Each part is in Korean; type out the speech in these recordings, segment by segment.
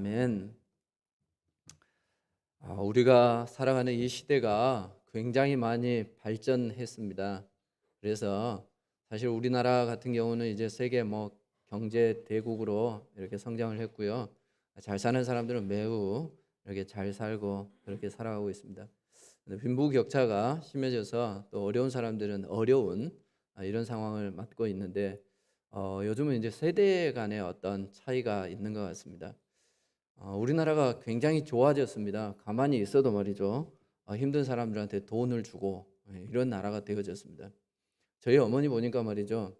아멘. 우리가 살아가는 이 시대가 굉장히 많이 발전했습니다. 그래서 사실 우리나라 같은 경우는 이제 세계 경제 대국으로 이렇게 성장을 했고요. 잘 사는 사람들은 매우 이렇게 잘 살고 그렇게 살아가고 있습니다. 근데 빈부격차가 심해져서 또 어려운 사람들은 어려운 이런 상황을 맞고 있는데 요즘은 이제 세대 간의 어떤 차이가 있는 것 같습니다. 우리나라가 굉장히 좋아졌습니다. 가만히 있어도 말이죠. 힘든 사람들한테 돈을 주고 이런 나라가 되어졌습니다. 저희 어머니 보니까 말이죠.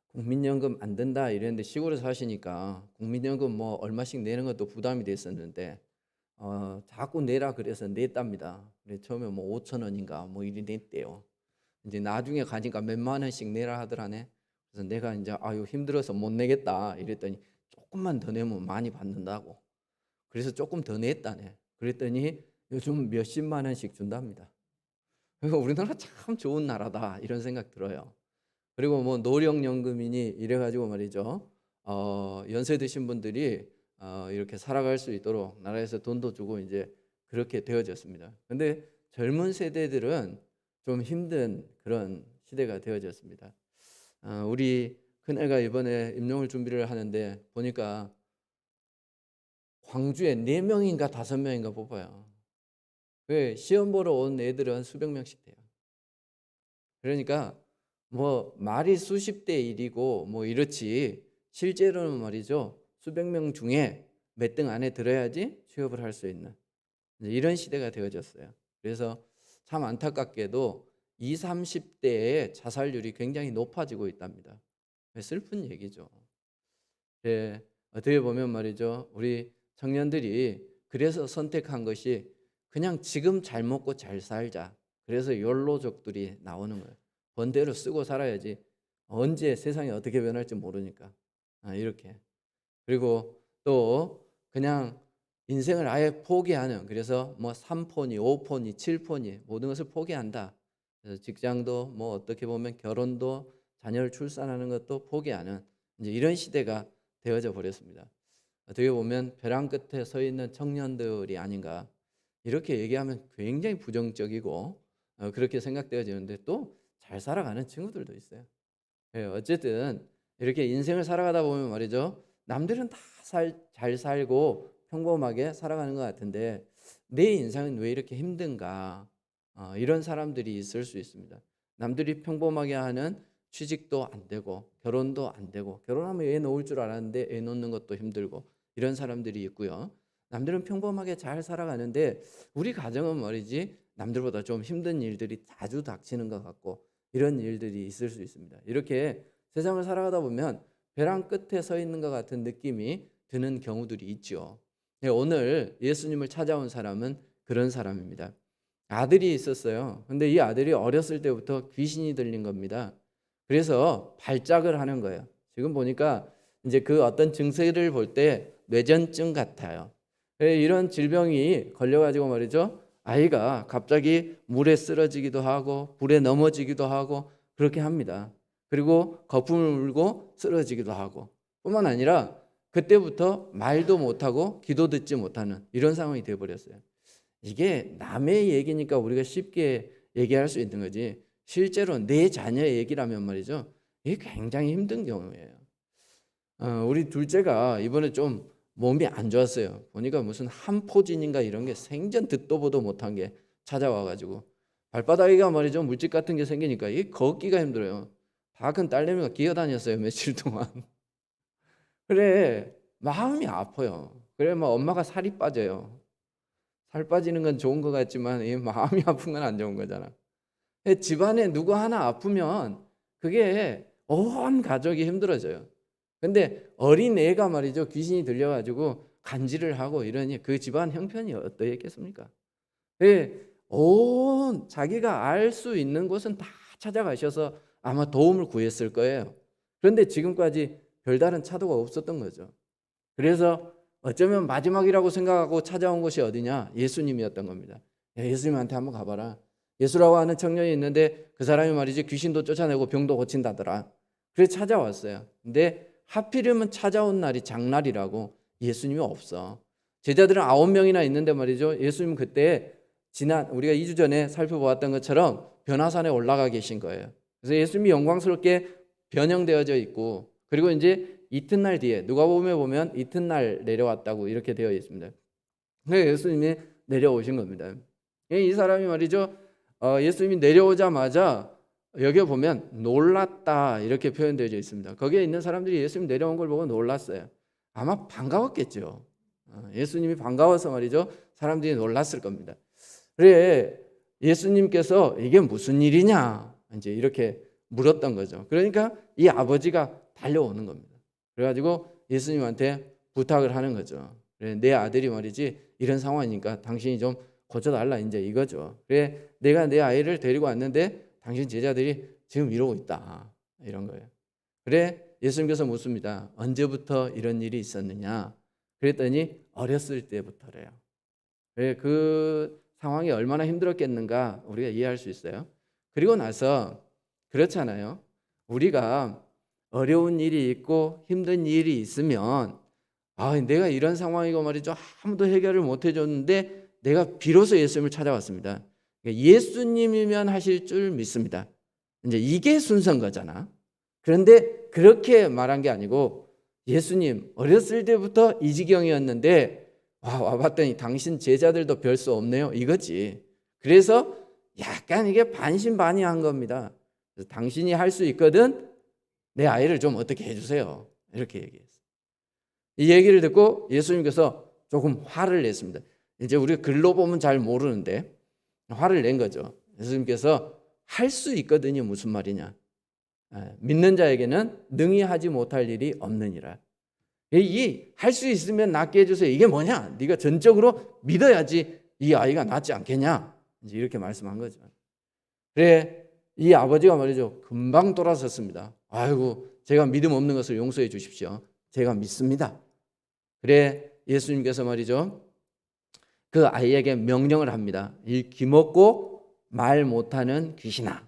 국민연금 안 된다 이랬는데 시골에 사시니까 국민연금 얼마씩 내는 것도 부담이 됐었는데 자꾸 내라 그래서 냈답니다. 그래서 처음에 5천 원인가 이리 냈대요. 이제 나중에 가니까 몇만 원씩 내라 하더라네. 그래서 내가 이제 아유 힘들어서 못 내겠다 이랬더니 조금만 더 내면 많이 받는다고. 그래서 조금 더 냈다네. 그랬더니 요즘 몇십만 원씩 준답니다. 그러니까 우리나라 참 좋은 나라다 이런 생각 들어요. 그리고 노령연금이니 이래가지고 말이죠. 연세 드신 분들이 이렇게 살아갈 수 있도록 나라에서 돈도 주고 이제 그렇게 되어졌습니다. 근데 젊은 세대들은 좀 힘든 그런 시대가 되어졌습니다. 우리 큰애가 이번에 임용을 준비를 하는데 보니까 광주에 4명인가 5명인가 뽑아요. 왜 시험 보러 온 애들은 수백 명씩 돼요. 그러니까 말이 수십 대 1이고 이렇지 실제로는 말이죠. 수백 명 중에 몇 등 안에 들어야지 취업을 할 수 있는 이런 시대가 되어졌어요. 그래서 참 안타깝게도 20, 30대의 자살률이 굉장히 높아지고 있답니다. 슬픈 얘기죠. 예, 어떻게 보면 말이죠. 우리 청년들이 그래서 선택한 것이 그냥 지금 잘 먹고 잘 살자. 그래서 욜로족들이 나오는 거예요. 번대로 쓰고 살아야지 언제 세상이 어떻게 변할지 모르니까. 이렇게. 그리고 또 그냥 인생을 아예 포기하는, 그래서 3포니 5포니 7포니 모든 것을 포기한다. 그래서 직장도 어떻게 보면 결혼도 자녀를 출산하는 것도 포기하는 이제 이런 시대가 되어져 버렸습니다. 어떻게 보면 벼랑 끝에 서 있는 청년들이 아닌가 이렇게 얘기하면 굉장히 부정적이고 그렇게 생각되어지는데 또 잘 살아가는 친구들도 있어요. 예, 어쨌든 이렇게 인생을 살아가다 보면 말이죠. 남들은 다 잘 살고 평범하게 살아가는 것 같은데 내 인생은 왜 이렇게 힘든가? 이런 사람들이 있을 수 있습니다. 남들이 평범하게 하는 취직도 안 되고 결혼도 안 되고 결혼하면 애 놓을 줄 알았는데 애 놓는 것도 힘들고 이런 사람들이 있고요. 남들은 평범하게 잘 살아가는데 우리 가정은 말이지 남들보다 좀 힘든 일들이 자주 닥치는 것 같고 이런 일들이 있을 수 있습니다. 이렇게 세상을 살아가다 보면 벼랑 끝에 서 있는 것 같은 느낌이 드는 경우들이 있죠. 오늘 예수님을 찾아온 사람은 그런 사람입니다. 아들이 있었어요. 근데 이 아들이 어렸을 때부터 귀신이 들린 겁니다. 그래서 발작을 하는 거예요. 지금 보니까 이제 그 어떤 증세를 볼 때 뇌전증 같아요. 이런 질병이 걸려가지고 말이죠. 아이가 갑자기 물에 쓰러지기도 하고 불에 넘어지기도 하고 그렇게 합니다. 그리고 거품을 물고 쓰러지기도 하고 뿐만 아니라 그때부터 말도 못하고 기도 듣지 못하는 이런 상황이 되어버렸어요. 이게 남의 얘기니까 우리가 쉽게 얘기할 수 있는 거지 실제로 내 자녀의 얘기라면 말이죠. 이게 굉장히 힘든 경우예요. 우리 둘째가 이번에 좀 몸이 안 좋았어요. 보니까 무슨 한포진인가 이런 게 생전 듣도 보도 못한 게 찾아와가지고 발바닥에가 말이죠 물집 같은 게 생기니까 이게 걷기가 힘들어요. 다 큰 딸내미가 기어다녔어요 며칠 동안. 그래 마음이 아파요. 그래 엄마가 살이 빠져요. 살 빠지는 건 좋은 것 같지만 이 마음이 아픈 건 안 좋은 거잖아. 집안에 누구 하나 아프면 그게 온 가족이 힘들어져요. 근데 어린 애가 말이죠 귀신이 들려가지고 간질을 하고 이러니 그 집안 형편이 어떠했겠습니까? 온 자기가 알 수 있는 곳은 다 찾아가셔서 아마 도움을 구했을 거예요. 그런데 지금까지 별다른 차도가 없었던 거죠. 그래서 어쩌면 마지막이라고 생각하고 찾아온 곳이 어디냐? 예수님이었던 겁니다. 야, 예수님한테 한번 가봐라. 예수라고 하는 청년이 있는데 그 사람이 말이지 귀신도 쫓아내고 병도 고친다더라. 그래서 찾아왔어요. 근데 하필이면 찾아온 날이 장날이라고 예수님이 없어. 제자들은 9명이나 있는데 말이죠. 예수님은 그때 우리가 2주 전에 살펴보았던 것처럼 변화산에 올라가 계신 거예요. 그래서 예수님이 영광스럽게 변형되어져 있고, 그리고 이제 이튿날 뒤에 누가복음에 보면 이튿날 내려왔다고 이렇게 되어 있습니다. 그래서 예수님이 내려오신 겁니다. 이 사람이 말이죠. 예수님이 내려오자마자 여기 보면 놀랐다 이렇게 표현되어 있습니다. 거기에 있는 사람들이 예수님 내려온 걸 보고 놀랐어요. 아마 반가웠겠죠. 예수님이 반가워서 말이죠. 사람들이 놀랐을 겁니다. 그래, 예수님께서 이게 무슨 일이냐 이제 이렇게 물었던 거죠. 그러니까 이 아버지가 달려오는 겁니다. 그래가지고 예수님한테 부탁을 하는 거죠. 그래, 내 아들이 말이지 이런 상황이니까 당신이 좀 고쳐달라 이제 이거죠. 그래, 내가 내 아이를 데리고 왔는데 당신 제자들이 지금 이러고 있다 이런 거예요. 그래, 예수님께서 묻습니다. 언제부터 이런 일이 있었느냐? 그랬더니 어렸을 때부터래요. 그래, 그 상황이 얼마나 힘들었겠는가 우리가 이해할 수 있어요. 그리고 나서 그렇잖아요. 우리가 어려운 일이 있고 힘든 일이 있으면 내가 이런 상황이고 말이죠. 아무도 해결을 못 해줬는데 내가 비로소 예수님을 찾아왔습니다. 예수님이면 하실 줄 믿습니다. 이제 이게 순서인 거잖아. 그런데 그렇게 말한 게 아니고 예수님 어렸을 때부터 이 지경이었는데 와봤더니 당신 제자들도 별 수 없네요 이거지. 그래서 약간 이게 반신반의한 겁니다. 그래서 당신이 할 수 있거든 내 아이를 좀 어떻게 해주세요 이렇게 얘기했어요. 이 얘기를 듣고 예수님께서 조금 화를 냈습니다. 이제 우리가 글로 보면 잘 모르는데 화를 낸 거죠. 예수님께서 할 수 있거든요 무슨 말이냐. 믿는 자에게는 능히 하지 못할 일이 없느니라. 이 할 수 있으면 낫게 해주세요. 이게 뭐냐? 네가 전적으로 믿어야지 이 아이가 낫지 않겠냐? 이제 이렇게 말씀한 거죠. 그래, 이 아버지가 말이죠. 금방 돌아섰습니다. 아이고, 제가 믿음 없는 것을 용서해 주십시오. 제가 믿습니다. 그래, 예수님께서 말이죠. 그 아이에게 명령을 합니다. 이 귀먹고 말 못하는 귀신아,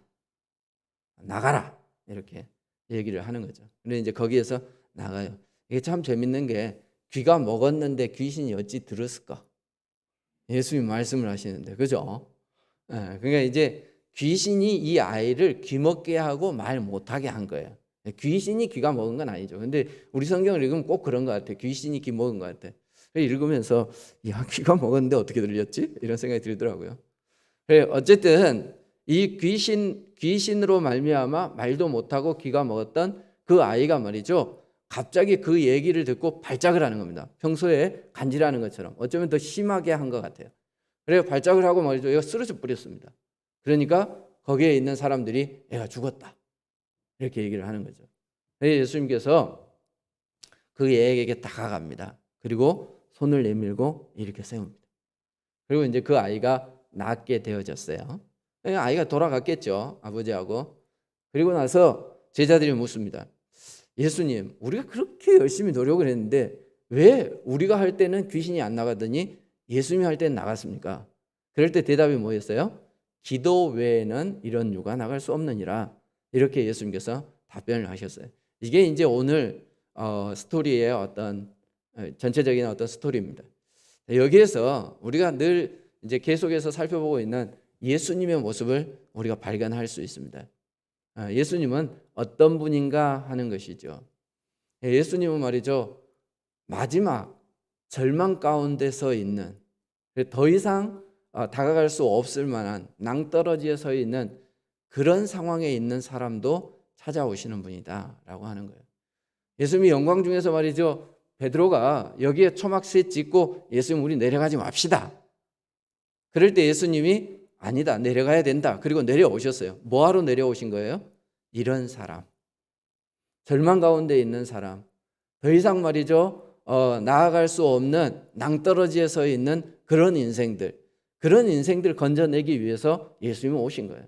나가라. 이렇게 얘기를 하는 거죠. 근데 이제 거기에서 나가요. 이게 참 재밌는 게 귀가 먹었는데 귀신이 어찌 들었을까? 예수님 말씀을 하시는데, 그죠? 그러니까 이제 귀신이 이 아이를 귀 먹게 하고 말 못하게 한 거예요. 귀신이 귀가 먹은 건 아니죠. 근데 우리 성경을 읽으면 꼭 그런 것 같아요. 귀신이 귀 먹은 것 같아요. 읽으면서 야, 귀가 먹었는데 어떻게 들렸지? 이런 생각이 들더라고요. 그래, 어쨌든 이 귀신으로 말미암아 말도 못하고 귀가 먹었던 그 아이가 말이죠. 갑자기 그 얘기를 듣고 발작을 하는 겁니다. 평소에 간질하는 것처럼 어쩌면 더 심하게 한 것 같아요. 그래서 발작을 하고 말이죠. 얘가 쓰러져 버렸습니다. 그러니까 거기에 있는 사람들이 애가 죽었다 이렇게 얘기를 하는 거죠. 예수님께서 그 애에게 다가갑니다. 그리고 손을 내밀고 이렇게 세웁니다. 그리고 이제 그 아이가 낫게 되어졌어요. 아이가 돌아갔겠죠, 아버지하고. 그리고 나서 제자들이 묻습니다. 예수님, 우리가 그렇게 열심히 노력을 했는데 왜 우리가 할 때는 귀신이 안 나가더니 예수님이 할 때는 나갔습니까? 그럴 때 대답이 뭐였어요? 기도 외에는 이런 유가 나갈 수 없느니라. 이렇게 예수님께서 답변을 하셨어요. 이게 이제 오늘 스토리의 어떤 전체적인 어떤 스토리입니다. 여기에서 우리가 늘 이제 계속해서 살펴보고 있는 예수님의 모습을 우리가 발견할 수 있습니다. 예수님은 어떤 분인가 하는 것이죠. 예수님은 말이죠. 마지막 절망 가운데 서 있는, 더 이상 다가갈 수 없을 만한 낭떠러지에 서 있는 그런 상황에 있는 사람도 찾아오시는 분이다라고 하는 거예요. 예수님이 영광 중에서 말이죠. 베드로가 여기에 초막새 찍고 예수님 우리 내려가지 맙시다. 그럴 때 예수님이 아니다, 내려가야 된다. 그리고 내려오셨어요. 뭐하러 내려오신 거예요? 이런 사람, 절망 가운데 있는 사람, 더 이상 말이죠. 나아갈 수 없는 낭떠러지에 서 있는 그런 인생들 건져내기 위해서 예수님은 오신 거예요.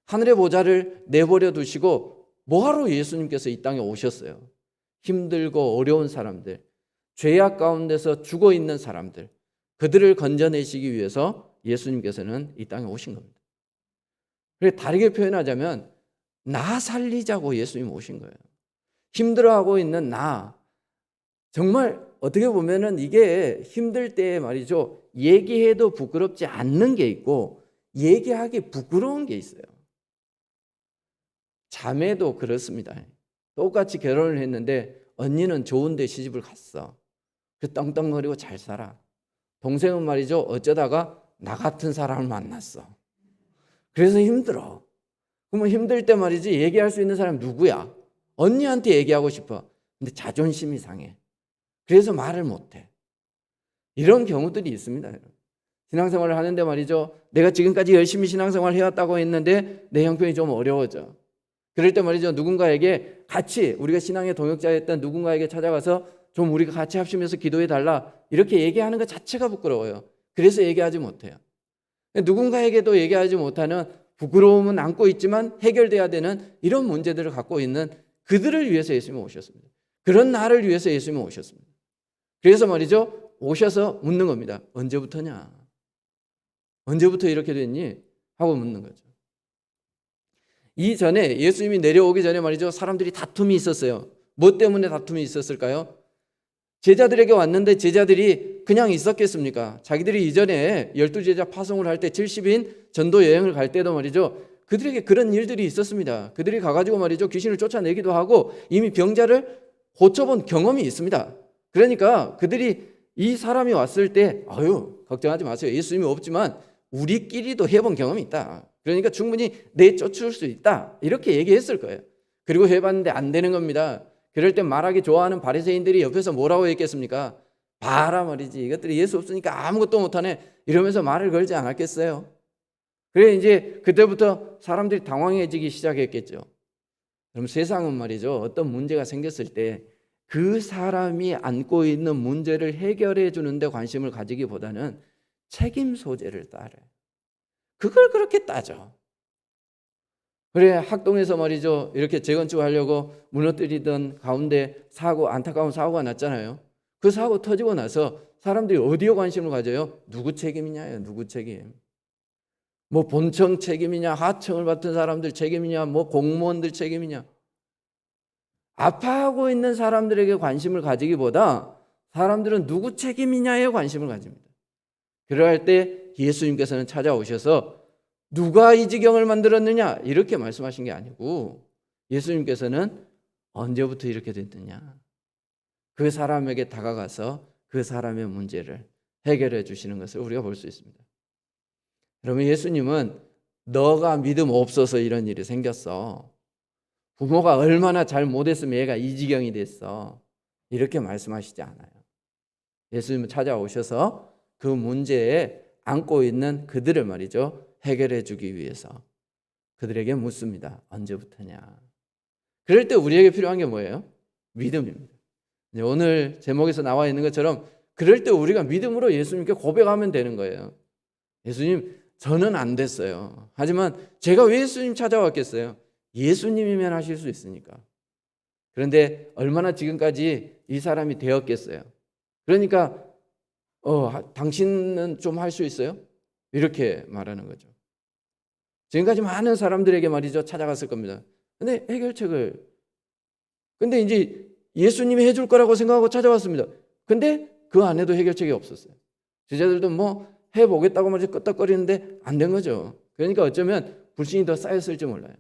하늘의 보좌를 내버려 두시고 뭐하러 예수님께서 이 땅에 오셨어요? 힘들고 어려운 사람들, 죄악 가운데서 죽어 있는 사람들, 그들을 건져내시기 위해서 예수님께서는 이 땅에 오신 겁니다. 그래서 다르게 표현하자면 나 살리자고 예수님 오신 거예요. 힘들어하고 있는 나, 정말 어떻게 보면은 이게 힘들 때 말이죠. 얘기해도 부끄럽지 않는 게 있고 얘기하기 부끄러운 게 있어요. 자매도 그렇습니다. 똑같이 결혼을 했는데 언니는 좋은 데 시집을 갔어. 그 떵떵거리고 잘 살아. 동생은 말이죠. 어쩌다가 나 같은 사람을 만났어. 그래서 힘들어. 그러면 힘들 때 말이지 얘기할 수 있는 사람이 누구야? 언니한테 얘기하고 싶어. 근데 자존심이 상해. 그래서 말을 못해. 이런 경우들이 있습니다. 신앙생활을 하는데 말이죠. 내가 지금까지 열심히 신앙생활을 해왔다고 했는데 내 형편이 좀 어려워져. 그럴 때 말이죠. 누군가에게 같이 우리가 신앙의 동역자였던 누군가에게 찾아가서 좀 우리가 같이 합심해서 기도해 달라 이렇게 얘기하는 것 자체가 부끄러워요. 그래서 얘기하지 못해요. 누군가에게도 얘기하지 못하는 부끄러움은 안고 있지만 해결돼야 되는 이런 문제들을 갖고 있는 그들을 위해서 예수님은 오셨습니다. 그런 나를 위해서 예수님은 오셨습니다. 그래서 말이죠. 오셔서 묻는 겁니다. 언제부터냐? 언제부터 이렇게 됐니? 하고 묻는 거죠. 이전에 예수님이 내려오기 전에 말이죠. 사람들이 다툼이 있었어요. 뭐 때문에 다툼이 있었을까요? 제자들에게 왔는데 제자들이 그냥 있었겠습니까? 자기들이 이전에 12제자 파송을 할 때 70인 전도 여행을 갈 때도 말이죠. 그들에게 그런 일들이 있었습니다. 그들이 가가지고 말이죠. 귀신을 쫓아내기도 하고 이미 병자를 고쳐본 경험이 있습니다. 그러니까 그들이 이 사람이 왔을 때 아유 걱정하지 마세요. 예수님이 없지만 우리끼리도 해본 경험이 있다. 그러니까 충분히 내쫓을 수 있다. 이렇게 얘기했을 거예요. 그리고 해봤는데 안 되는 겁니다. 그럴 때 말하기 좋아하는 바리새인들이 옆에서 뭐라고 했겠습니까? 봐라 말이지. 이것들이 예수 없으니까 아무것도 못하네. 이러면서 말을 걸지 않았겠어요? 그래 이제 그때부터 사람들이 당황해지기 시작했겠죠. 그럼 세상은 말이죠. 어떤 문제가 생겼을 때 그 사람이 안고 있는 문제를 해결해 주는데 관심을 가지기보다는 책임 소재를 따라요. 그걸 그렇게 따져. 그래 학동에서 말이죠. 이렇게 재건축하려고 무너뜨리던 가운데 안타까운 사고가 났잖아요. 그 사고 터지고 나서 사람들이 어디에 관심을 가져요? 누구 책임이냐요. 누구 책임. 뭐 본청 책임이냐, 하청을 맡은 사람들 책임이냐, 뭐 공무원들 책임이냐. 아파하고 있는 사람들에게 관심을 가지기보다 사람들은 누구 책임이냐에 관심을 가집니다. 그럴 때 예수님께서는 찾아오셔서 누가 이 지경을 만들었느냐 이렇게 말씀하신 게 아니고 예수님께서는 언제부터 이렇게 됐느냐 그 사람에게 다가가서 그 사람의 문제를 해결해 주시는 것을 우리가 볼 수 있습니다. 그러면 예수님은 너가 믿음 없어서 이런 일이 생겼어. 부모가 얼마나 잘 못했으면 얘가 이 지경이 됐어. 이렇게 말씀하시지 않아요. 예수님은 찾아오셔서 그 문제에 안고 있는 그들을 말이죠. 해결해 주기 위해서 그들에게 묻습니다. 언제부터냐? 그럴 때 우리에게 필요한 게 뭐예요? 믿음입니다. 오늘 제목에서 나와 있는 것처럼 그럴 때 우리가 믿음으로 예수님께 고백하면 되는 거예요. 예수님, 저는 안 됐어요. 하지만 제가 왜 예수님 찾아왔겠어요? 예수님이면 하실 수 있으니까. 그런데 얼마나 지금까지 이 사람이 되었겠어요? 그러니까 당신은 좀 할 수 있어요? 이렇게 말하는 거죠. 지금까지 많은 사람들에게 말이죠. 찾아갔을 겁니다. 근데 근데 이제 예수님이 해줄 거라고 생각하고 찾아왔습니다. 근데 그 안에도 해결책이 없었어요. 제자들도 뭐 해보겠다고 말이죠. 끄떡거리는데 안 된 거죠. 그러니까 어쩌면 불신이 더 쌓였을지 몰라요.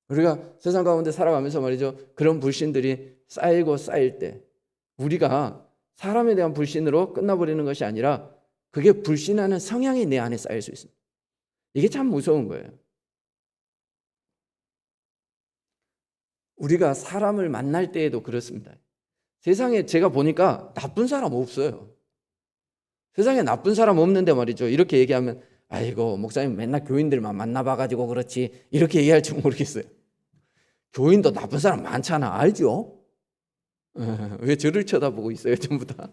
우리가 세상 가운데 살아가면서 말이죠. 그런 불신들이 쌓이고 쌓일 때 우리가 사람에 대한 불신으로 끝나버리는 것이 아니라 그게 불신하는 성향이 내 안에 쌓일 수 있습니다. 이게 참 무서운 거예요. 우리가 사람을 만날 때에도 그렇습니다. 세상에 제가 보니까 나쁜 사람 없어요. 세상에 나쁜 사람 없는데 말이죠. 이렇게 얘기하면 아이고 목사님 맨날 교인들만 만나봐가지고 그렇지 이렇게 얘기할지 모르겠어요. 교인도 나쁜 사람 많잖아. 알죠? 왜 저를 쳐다보고 있어요 전부 다.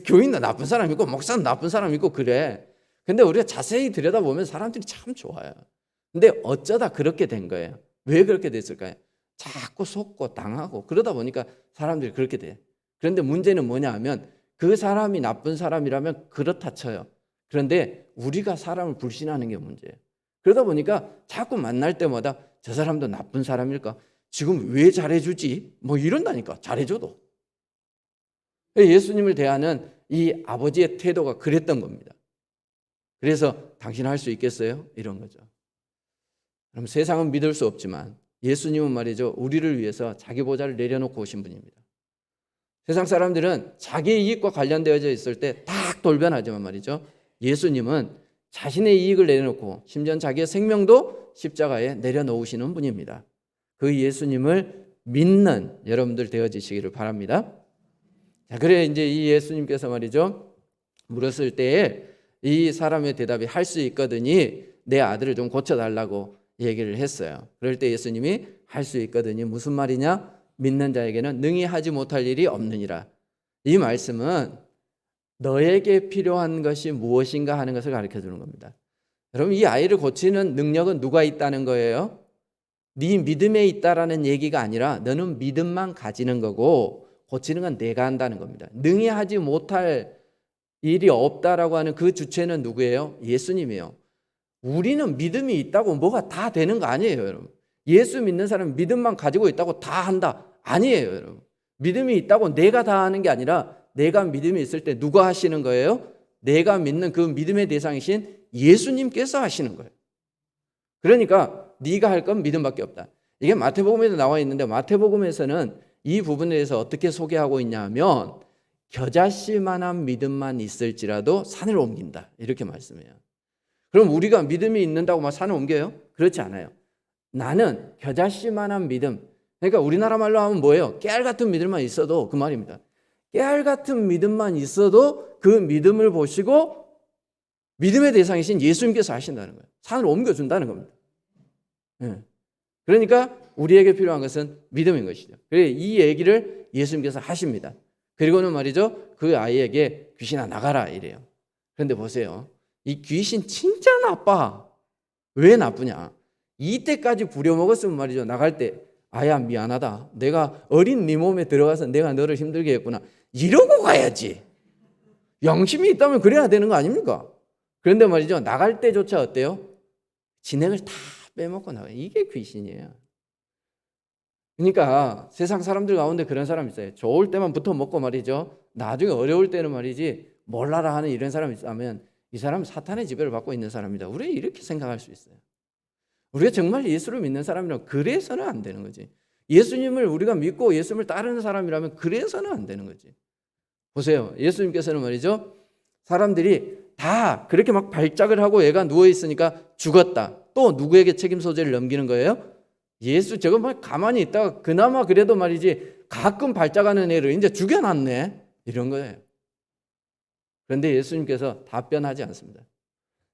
교인도 나쁜 사람 있고 목사는 나쁜 사람 있고 그래. 근데 우리가 자세히 들여다보면 사람들이 참 좋아요. 근데 어쩌다 그렇게 된 거예요. 왜 그렇게 됐을까요? 자꾸 속고 당하고 그러다 보니까 사람들이 그렇게 돼요. 그런데 문제는 뭐냐 하면 그 사람이 나쁜 사람이라면 그렇다 쳐요. 그런데 우리가 사람을 불신하는 게 문제예요. 그러다 보니까 자꾸 만날 때마다 저 사람도 나쁜 사람일까? 지금 왜 잘해주지? 뭐 이런다니까. 잘해줘도. 예수님을 대하는 이 아버지의 태도가 그랬던 겁니다. 그래서 당신 할 수 있겠어요? 이런 거죠. 그럼 세상은 믿을 수 없지만 예수님은 말이죠, 우리를 위해서 자기 보좌를 내려놓고 오신 분입니다. 세상 사람들은 자기의 이익과 관련되어져 있을 때 딱 돌변하지만 말이죠, 예수님은 자신의 이익을 내려놓고 심지어 자기의 생명도 십자가에 내려놓으시는 분입니다. 그 예수님을 믿는 여러분들 되어지시기를 바랍니다. 자, 그래 이제 이 예수님께서 말이죠, 물었을 때에 이 사람의 대답이 할 수 있거든이 내 아들을 좀 고쳐달라고 얘기를 했어요. 그럴 때 예수님이 할 수 있거든이 무슨 말이냐? 믿는 자에게는 능히 하지 못할 일이 없느니라. 이 말씀은 너에게 필요한 것이 무엇인가 하는 것을 가르쳐 주는 겁니다. 여러분, 이 아이를 고치는 능력은 누가 있다는 거예요? 네 믿음에 있다라는 얘기가 아니라 너는 믿음만 가지는 거고 고치는 건 내가 한다는 겁니다. 능히 하지 못할 일이 없다라고 하는 그 주체는 누구예요? 예수님이에요. 우리는 믿음이 있다고 뭐가 다 되는 거 아니에요, 여러분. 예수 믿는 사람은 믿음만 가지고 있다고 다 한다. 아니에요, 여러분. 믿음이 있다고 내가 다 하는 게 아니라 내가 믿음이 있을 때 누가 하시는 거예요? 내가 믿는 그 믿음의 대상이신 예수님께서 하시는 거예요. 그러니까 네가 할 건 믿음밖에 없다. 이게 마태복음에도 나와 있는데 마태복음에서는 이 부분에 대해서 어떻게 소개하고 있냐 하면 겨자씨만한 믿음만 있을지라도 산을 옮긴다. 이렇게 말씀해요. 그럼 우리가 믿음이 있는다고 막 산을 옮겨요? 그렇지 않아요. 나는 겨자씨만한 믿음. 그러니까 우리나라 말로 하면 뭐예요? 깨알 같은 믿음만 있어도 그 말입니다. 깨알 같은 믿음만 있어도 그 믿음을 보시고 믿음의 대상이신 예수님께서 하신다는 거예요. 산을 옮겨준다는 겁니다. 그러니까 우리에게 필요한 것은 믿음인 것이죠. 그래서 이 얘기를 예수님께서 하십니다. 그리고는 말이죠, 그 아이에게 귀신아 나가라 이래요. 그런데 보세요, 이 귀신 진짜 나빠. 왜 나쁘냐? 이때까지 부려먹었으면 말이죠, 나갈 때 아야 미안하다, 내가 어린 네 몸에 들어가서 내가 너를 힘들게 했구나, 이러고 가야지. 양심이 있다면 그래야 되는 거 아닙니까? 그런데 말이죠, 나갈 때조차 어때요? 진액을 다 빼먹고 나가요. 이게 귀신이에요. 그러니까 세상 사람들 가운데 그런 사람이 있어요. 좋을 때만 붙어 먹고 말이죠, 나중에 어려울 때는 말이지 몰라라 하는 이런 사람이 있다면 이 사람은 사탄의 지배를 받고 있는 사람이다. 우리가 이렇게 생각할 수 있어요. 우리가 정말 예수를 믿는 사람이라면 그래서는 안 되는 거지. 예수님을 우리가 믿고 예수님을 따르는 사람이라면 그래서는 안 되는 거지. 보세요, 예수님께서는 말이죠, 사람들이 다 그렇게 막 발작을 하고 얘가 누워있으니까 죽었다. 또 누구에게 책임 소재를 넘기는 거예요? 예수, 저거 막 가만히 있다가 그나마 그래도 말이지 가끔 발작하는 애를 이제 죽여놨네, 이런 거예요. 그런데 예수님께서 답변하지 않습니다.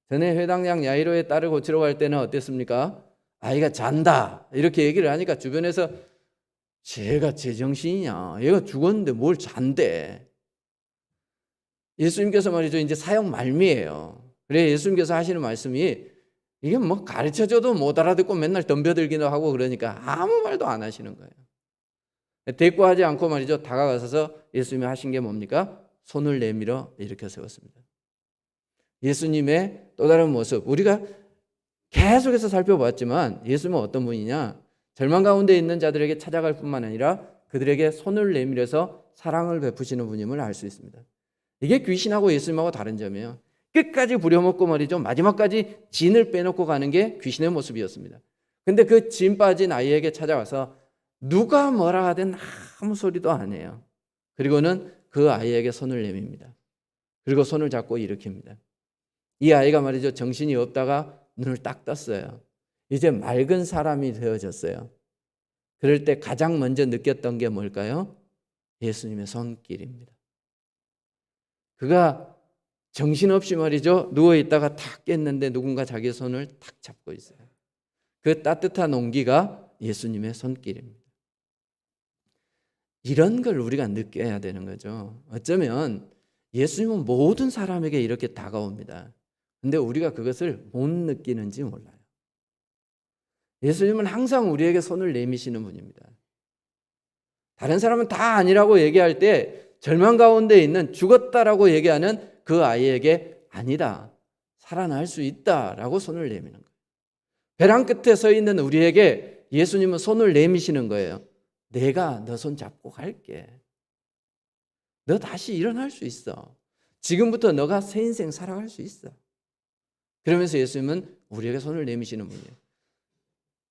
전에 회당장 야이로의 딸을 고치러 갈 때는 어땠습니까? 아이가 잔다 이렇게 얘기를 하니까 주변에서 쟤가 제정신이냐, 얘가 죽었는데 뭘 잔대. 예수님께서 말이죠, 이제 사역 말미에요. 그래 예수님께서 하시는 말씀이 이게 뭐 가르쳐줘도 못 알아듣고 맨날 덤벼들기도 하고 그러니까 아무 말도 안 하시는 거예요. 대꾸하지 않고 말이죠, 다가가서 예수님이 하신 게 뭡니까? 손을 내밀어 일으켜 세웠습니다. 예수님의 또 다른 모습, 우리가 계속해서 살펴봤지만 예수님은 어떤 분이냐? 절망 가운데 있는 자들에게 찾아갈 뿐만 아니라 그들에게 손을 내밀어서 사랑을 베푸시는 분임을 알 수 있습니다. 이게 귀신하고 예수님하고 다른 점이에요. 끝까지 부려먹고 말이죠, 마지막까지 진을 빼놓고 가는 게 귀신의 모습이었습니다. 근데 그 진 빠진 아이에게 찾아와서 누가 뭐라 하든 아무 소리도 안 해요. 그리고는 그 아이에게 손을 내밉니다. 그리고 손을 잡고 일으킵니다. 이 아이가 말이죠, 정신이 없다가 눈을 딱 떴어요. 이제 맑은 사람이 되어졌어요. 그럴 때 가장 먼저 느꼈던 게 뭘까요? 예수님의 손길입니다. 그가 정신없이 말이죠, 누워있다가 탁 깼는데 누군가 자기 손을 탁 잡고 있어요. 그 따뜻한 온기가 예수님의 손길입니다. 이런 걸 우리가 느껴야 되는 거죠. 어쩌면 예수님은 모든 사람에게 이렇게 다가옵니다. 근데 우리가 그것을 못 느끼는지 몰라요. 예수님은 항상 우리에게 손을 내미시는 분입니다. 다른 사람은 다 아니라고 얘기할 때 절망 가운데 있는 죽었다라고 얘기하는 그 아이에게 아니다, 살아날 수 있다라고 손을 내미는 거예요. 벼랑 끝에 서 있는 우리에게 예수님은 손을 내미시는 거예요. 내가 너 손 잡고 갈게. 너 다시 일어날 수 있어. 지금부터 너가 새 인생 살아갈 수 있어. 그러면서 예수님은 우리에게 손을 내미시는 분이에요.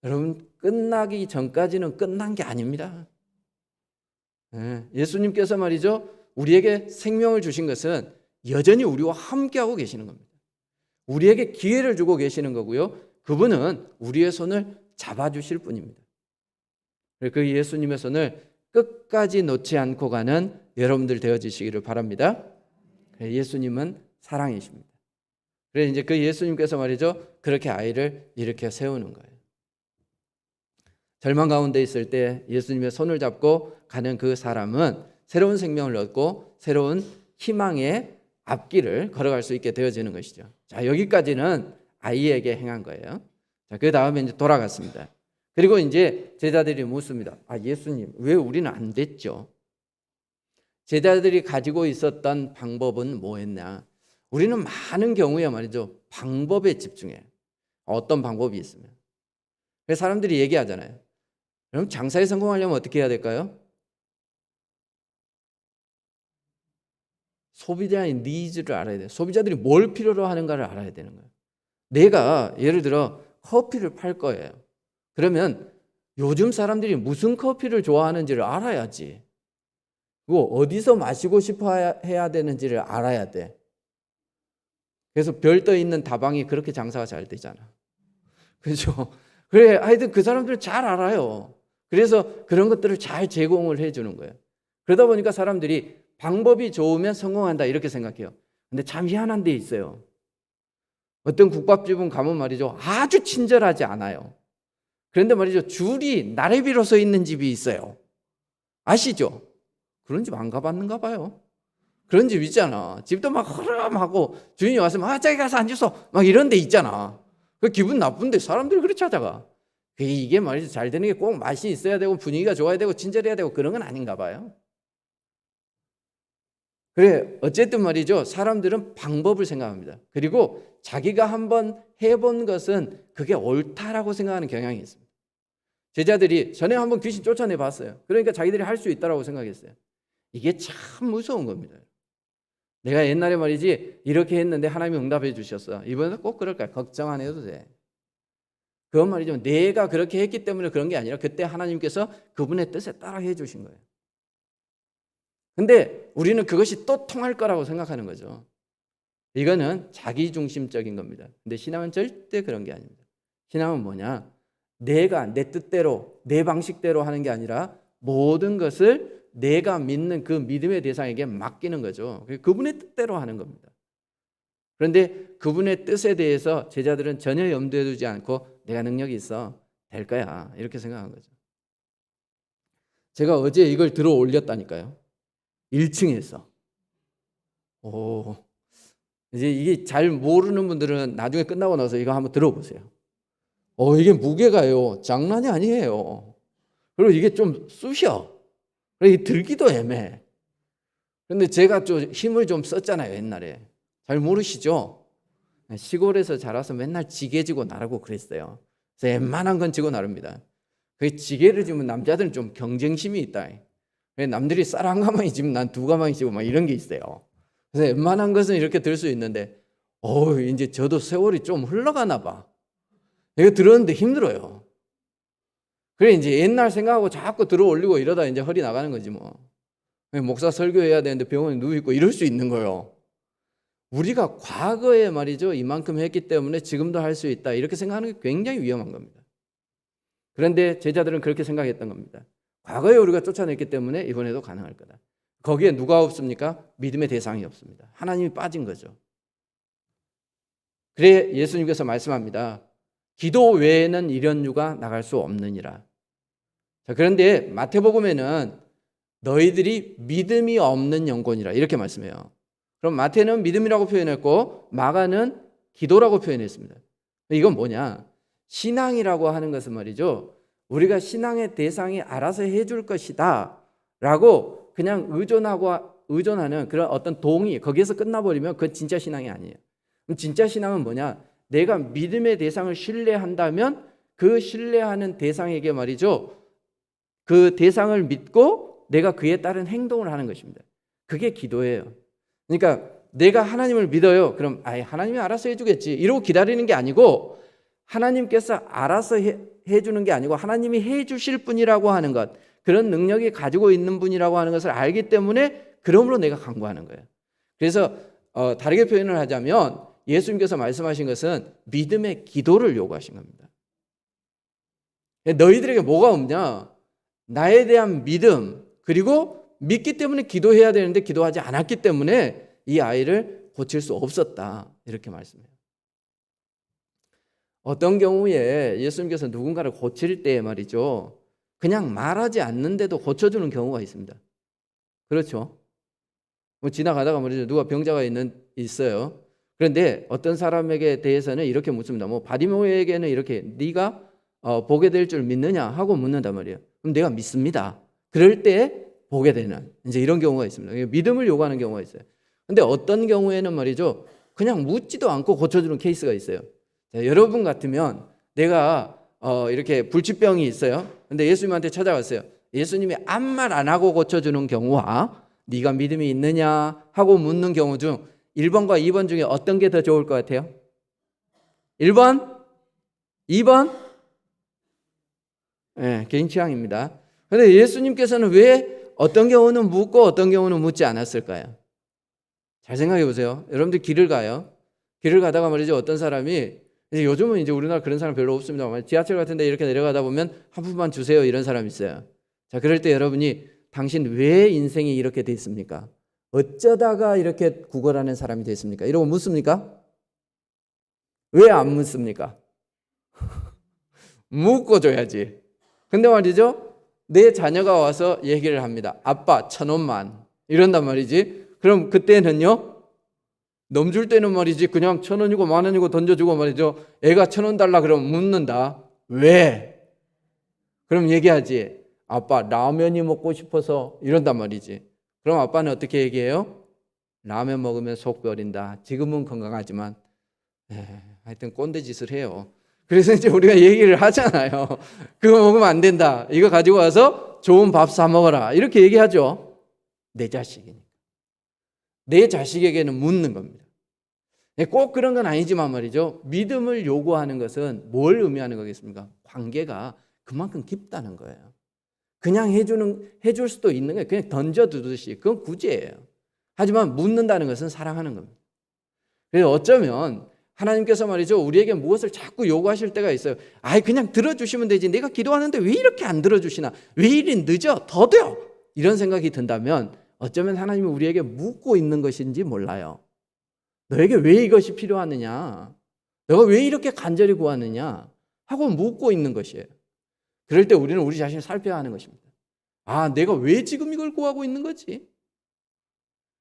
여러분, 끝나기 전까지는 끝난 게 아닙니다. 예수님께서 말이죠, 우리에게 생명을 주신 것은 여전히 우리와 함께하고 계시는 겁니다. 우리에게 기회를 주고 계시는 거고요. 그분은 우리의 손을 잡아주실 분입니다. 그 예수님의 손을 끝까지 놓지 않고 가는 여러분들 되어지시기를 바랍니다. 예수님은 사랑이십니다. 그래서 이제 그 예수님께서 말이죠, 그렇게 아이를 일으켜 세우는 거예요. 절망 가운데 있을 때 예수님의 손을 잡고 가는 그 사람은 새로운 생명을 얻고 새로운 희망의 앞길을 걸어갈 수 있게 되어지는 것이죠. 자, 여기까지는 아이에게 행한 거예요. 자, 그 다음에 이제 돌아갔습니다. 그리고 이제 제자들이 묻습니다. 예수님, 왜 우리는 안 됐죠? 제자들이 가지고 있었던 방법은 뭐였냐? 우리는 많은 경우에 말이죠, 방법에 집중해요. 어떤 방법이 있으면. 그래서 사람들이 얘기하잖아요. 그럼 장사에 성공하려면 어떻게 해야 될까요? 소비자의 니즈를 알아야 돼요. 소비자들이 뭘 필요로 하는가를 알아야 되는 거예요. 내가 예를 들어 커피를 팔 거예요. 그러면 요즘 사람들이 무슨 커피를 좋아하는지를 알아야지. 그리고 어디서 마시고 싶어 해야 되는지를 알아야 돼. 그래서 별 떠 있는 다방이 그렇게 장사가 잘 되잖아. 그렇죠? 그래, 하여튼 그 사람들은 잘 알아요. 그래서 그런 것들을 잘 제공을 해주는 거예요. 그러다 보니까 사람들이 방법이 좋으면 성공한다 이렇게 생각해요. 근데 참 희한한 데 있어요. 어떤 국밥집은 가면 말이죠, 아주 친절하지 않아요. 그런데 말이죠, 줄이 나래비로 서 있는 집이 있어요. 아시죠? 그런 집 안 가봤는가 봐요. 그런 집 있잖아. 집도 막 허름하고 주인이 와서 저기 가서 앉으소 막 이런 데 있잖아. 그 기분 나쁜데 사람들이 그렇게 찾아가. 이게 말이죠, 잘 되는 게 꼭 맛이 있어야 되고 분위기가 좋아야 되고 친절해야 되고 그런 건 아닌가 봐요. 그래, 어쨌든 말이죠, 사람들은 방법을 생각합니다. 그리고 자기가 한번 해본 것은 그게 옳다라고 생각하는 경향이 있습니다. 제자들이 전에 한번 귀신 쫓아내 봤어요. 그러니까 자기들이 할 수 있다라고 생각했어요. 이게 참 무서운 겁니다. 내가 옛날에 말이지 이렇게 했는데 하나님이 응답해 주셨어. 이번에도 꼭 그럴 거야. 걱정 안 해도 돼. 그건 말이죠, 내가 그렇게 했기 때문에 그런 게 아니라 그때 하나님께서 그분의 뜻에 따라 해 주신 거예요. 근데 우리는 그것이 또 통할 거라고 생각하는 거죠. 이거는 자기중심적인 겁니다. 근데 신앙은 절대 그런 게 아닙니다. 신앙은 뭐냐? 내가 내 뜻대로 내 방식대로 하는 게 아니라 모든 것을 내가 믿는 그 믿음의 대상에게 맡기는 거죠. 그분의 뜻대로 하는 겁니다. 그런데 그분의 뜻에 대해서 제자들은 전혀 염두에 두지 않고 내가 능력이 있어, 될 거야, 이렇게 생각한 거죠. 제가 어제 이걸 들어 올렸다니까요. 1층에서. 이제 이게 잘 모르는 분들은 나중에 끝나고 나서 이거 한번 들어보세요. 이게 무게가요, 장난이 아니에요. 그리고 이게 좀 쑤셔. 그래서 들기도 애매해. 그런데 제가 좀 힘을 좀 썼잖아요, 옛날에. 잘 모르시죠? 시골에서 자라서 맨날 지게 지고 나르고 그랬어요. 그래서 웬만한 건 지고 나릅니다. 그 지게를 지면 남자들은 좀 경쟁심이 있다. 남들이 쌀 한 가마니 지면 난 두 가마니 지고 막 이런 게 있어요. 그래서 웬만한 것은 이렇게 들 수 있는데, 이제 저도 세월이 좀 흘러가나 봐. 이거 들었는데 힘들어요. 그래, 이제 옛날 생각하고 자꾸 들어 올리고 이러다 이제 허리 나가는 거지 뭐. 목사 설교해야 되는데 병원에 누워있고 이럴 수 있는 거예요. 우리가 과거에 말이죠, 이만큼 했기 때문에 지금도 할 수 있다, 이렇게 생각하는 게 굉장히 위험한 겁니다. 그런데 제자들은 그렇게 생각했던 겁니다. 과거에 우리가 쫓아냈기 때문에 이번에도 가능할 거다. 거기에 누가 없습니까? 믿음의 대상이 없습니다. 하나님이 빠진 거죠. 그래 예수님께서 말씀합니다. 기도 외에는 이런 유가 나갈 수 없느니라. 자, 그런데 마태복음에는 너희들이 믿음이 없는 영혼이라 이렇게 말씀해요. 그럼 마태는 믿음이라고 표현했고 마가는 기도라고 표현했습니다. 이건 뭐냐? 신앙이라고 하는 것은 말이죠, 우리가 신앙의 대상이 알아서 해줄 것이다 라고 그냥 의존하는 그런 어떤 동의, 거기에서 끝나버리면 그건 진짜 신앙이 아니에요. 그럼 진짜 신앙은 뭐냐? 내가 믿음의 대상을 신뢰한다면 그 신뢰하는 대상에게 말이죠, 그 대상을 믿고 내가 그에 따른 행동을 하는 것입니다. 그게 기도예요. 그러니까 내가 하나님을 믿어요. 그럼 하나님이 알아서 해주겠지 이러고 기다리는 게 아니고, 하나님께서 알아서 해주는 게 아니고 하나님이 해주실 분이라고 하는 것, 그런 능력이 가지고 있는 분이라고 하는 것을 알기 때문에 그러므로 내가 간구하는 거예요. 그래서 다르게 표현을 하자면 예수님께서 말씀하신 것은 믿음의 기도를 요구하신 겁니다. 너희들에게 뭐가 없냐? 나에 대한 믿음, 그리고 믿기 때문에 기도해야 되는데 기도하지 않았기 때문에 이 아이를 고칠 수 없었다, 이렇게 말씀해요. 어떤 경우에 예수님께서 누군가를 고칠 때 말이죠, 그냥 말하지 않는데도 고쳐주는 경우가 있습니다. 그렇죠? 뭐 지나가다가 말이죠, 누가 병자가 있어요. 그런데 어떤 사람에게 대해서는 이렇게 묻습니다. 뭐 바디메오에게는 이렇게 네가 보게 될 줄 믿느냐 하고 묻는단 말이에요. 그럼 내가 믿습니다. 그럴 때 보게 되는, 이제 이런 경우가 있습니다. 믿음을 요구하는 경우가 있어요. 근데 어떤 경우에는 말이죠, 그냥 묻지도 않고 고쳐주는 케이스가 있어요. 자, 여러분 같으면 내가 이렇게 불치병이 있어요. 근데 예수님한테 찾아갔어요. 예수님이 아무 말 안 하고 고쳐주는 경우와 네가 믿음이 있느냐 하고 묻는 경우 중 1번과 2번 중에 어떤 게 더 좋을 것 같아요? 1번? 2번? 네, 개인 취향입니다. 그런데 예수님께서는 왜 어떤 경우는 묻고 어떤 경우는 묻지 않았을까요? 잘 생각해 보세요. 여러분들 길을 가요. 길을 가다가 말이죠, 어떤 사람이, 요즘은 이제 우리나라 그런 사람 별로 없습니다. 지하철 같은 데 이렇게 내려가다 보면 한 푼만 주세요, 이런 사람 있어요. 자, 그럴 때 여러분이 당신 왜 인생이 이렇게 돼 있습니까? 어쩌다가 이렇게 구걸하는 사람이 됐습니까? 이러고 묻습니까? 왜 안 묻습니까? 묻고 줘야지. 근데 말이죠, 내 자녀가 와서 얘기를 합니다. 아빠 1,000원만, 이런단 말이지. 그럼 그때는요, 넘줄 때는 말이지 그냥 1,000원이고 10,000원이고 던져주고 말이죠, 애가 1,000원 달라 그러면 묻는다. 왜? 그럼 얘기하지. 아빠 라면이 먹고 싶어서, 이런단 말이지. 그럼 아빠는 어떻게 얘기해요? 라면 먹으면 속 버린다. 지금은 건강하지만. 하여튼 꼰대 짓을 해요. 그래서 이제 우리가 얘기를 하잖아요. 그거 먹으면 안 된다. 이거 가지고 와서 좋은 밥 사 먹어라. 이렇게 얘기하죠. 내 자식이니까. 내 자식에게는 묻는 겁니다. 꼭 그런 건 아니지만 말이죠, 믿음을 요구하는 것은 뭘 의미하는 거겠습니까? 관계가 그만큼 깊다는 거예요. 그냥 해줄 수도 있는 거예요. 그냥 던져두듯이. 그건 구제예요. 하지만 묻는다는 것은 사랑하는 겁니다. 그래서 어쩌면 하나님께서 말이죠, 우리에게 무엇을 자꾸 요구하실 때가 있어요. 그냥 들어주시면 되지. 내가 기도하는데 왜 이렇게 안 들어주시나? 왜 이리 늦어? 더뎌! 이런 생각이 든다면 어쩌면 하나님이 우리에게 묻고 있는 것인지 몰라요. 너에게 왜 이것이 필요하느냐? 너가 왜 이렇게 간절히 구하느냐? 하고 묻고 있는 것이에요. 그럴 때 우리는 우리 자신을 살펴야 하는 것입니다. 내가 왜 지금 이걸 구하고 있는 거지?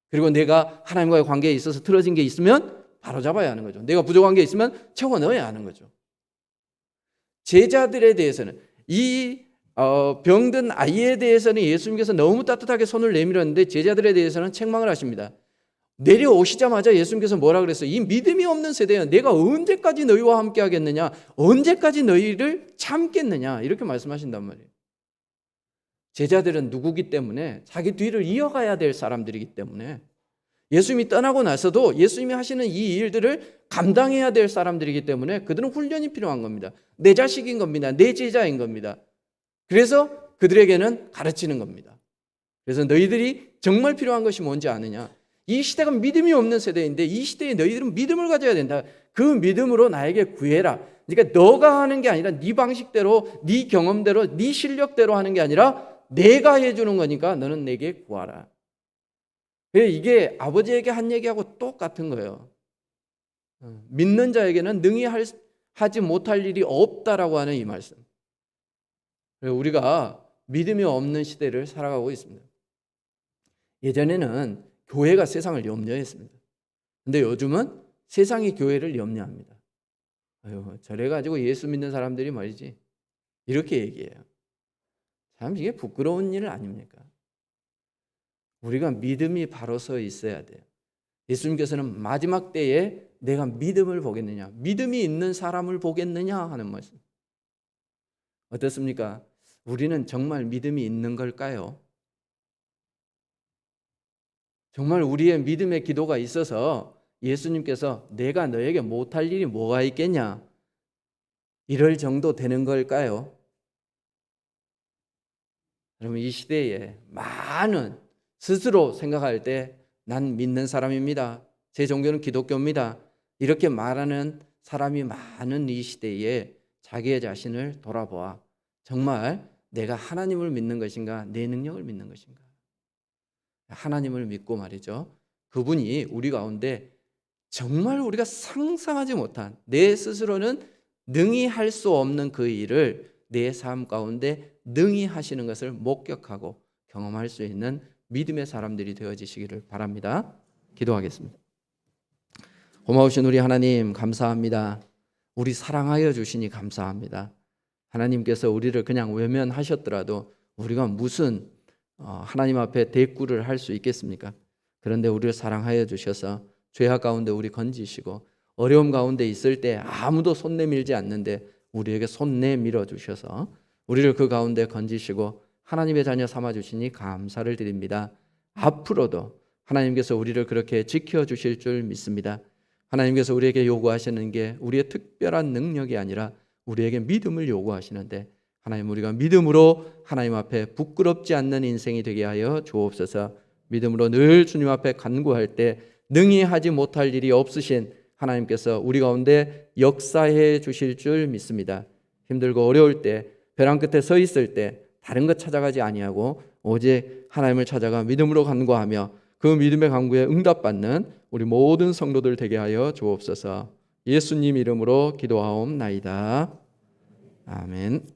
그리고 내가 하나님과의 관계에 있어서 틀어진 게 있으면 바로 잡아야 하는 거죠. 내가 부족한 게 있으면 채워 넣어야 하는 거죠. 제자들에 대해서는, 이 병든 아이에 대해서는 예수님께서 너무 따뜻하게 손을 내밀었는데 제자들에 대해서는 책망을 하십니다. 내려오시자마자 예수님께서 뭐라 그랬어요? 이 믿음이 없는 세대야, 내가 언제까지 너희와 함께 하겠느냐? 언제까지 너희를 참겠느냐? 이렇게 말씀하신단 말이에요. 제자들은 누구기 때문에? 자기 뒤를 이어가야 될 사람들이기 때문에, 예수님이 떠나고 나서도 예수님이 하시는 이 일들을 감당해야 될 사람들이기 때문에 그들은 훈련이 필요한 겁니다. 내 자식인 겁니다. 내 제자인 겁니다. 그래서 그들에게는 가르치는 겁니다. 그래서 너희들이 정말 필요한 것이 뭔지 아느냐? 이 시대가 믿음이 없는 세대인데 이 시대에 너희들은 믿음을 가져야 된다. 그 믿음으로 나에게 구해라. 그러니까 너가 하는 게 아니라 네 방식대로, 네 경험대로, 네 실력대로 하는 게 아니라 내가 해주는 거니까 너는 내게 구하라. 이게 아버지에게 한 얘기하고 똑같은 거예요. 믿는 자에게는 능히 하지 못할 일이 없다라고 하는 이 말씀. 우리가 믿음이 없는 시대를 살아가고 있습니다. 예전에는 교회가 세상을 염려했습니다. 근데 요즘은 세상이 교회를 염려합니다. 저래가지고 예수 믿는 사람들이 말이지, 이렇게 얘기해요. 참 이게 부끄러운 일 아닙니까? 우리가 믿음이 바로 서 있어야 돼요. 예수님께서는 마지막 때에 내가 믿음을 보겠느냐, 믿음이 있는 사람을 보겠느냐 하는 말씀. 어떻습니까? 우리는 정말 믿음이 있는 걸까요? 정말 우리의 믿음의 기도가 있어서 예수님께서 내가 너에게 못할 일이 뭐가 있겠냐 이럴 정도 되는 걸까요? 여러분, 이 시대에 많은 스스로 생각할 때 난 믿는 사람입니다, 제 종교는 기독교입니다, 이렇게 말하는 사람이 많은 이 시대에 자기의 자신을 돌아보아 정말 내가 하나님을 믿는 것인가 내 능력을 믿는 것인가. 하나님을 믿고 말이죠, 그분이 우리 가운데 정말 우리가 상상하지 못한 내 스스로는 능히 할 수 없는 그 일을 내 삶 가운데 능히 하시는 것을 목격하고 경험할 수 있는 믿음의 사람들이 되어지시기를 바랍니다. 기도하겠습니다. 고마우신 우리 하나님, 감사합니다. 우리 사랑하여 주시니 감사합니다. 하나님께서 우리를 그냥 외면하셨더라도 우리가 무슨 하나님 앞에 대꾸를 할 수 있겠습니까? 그런데 우리를 사랑하여 주셔서 죄악 가운데 우리 건지시고 어려움 가운데 있을 때 아무도 손 내밀지 않는데 우리에게 손 내밀어 주셔서 우리를 그 가운데 건지시고 하나님의 자녀 삼아 주시니 감사를 드립니다. 앞으로도 하나님께서 우리를 그렇게 지켜주실 줄 믿습니다. 하나님께서 우리에게 요구하시는 게 우리의 특별한 능력이 아니라 우리에게 믿음을 요구하시는데, 하나님, 우리가 믿음으로 하나님 앞에 부끄럽지 않는 인생이 되게 하여 주옵소서. 믿음으로 늘 주님 앞에 간구할 때 능히 하지 못할 일이 없으신 하나님께서 우리 가운데 역사해 주실 줄 믿습니다. 힘들고 어려울 때, 벼랑 끝에 서 있을 때 다른 것 찾아가지 아니하고 오직 하나님을 찾아가 믿음으로 간구하며 그 믿음의 간구에 응답받는 우리 모든 성도들 되게 하여 주옵소서. 예수님 이름으로 기도하옵나이다. 아멘.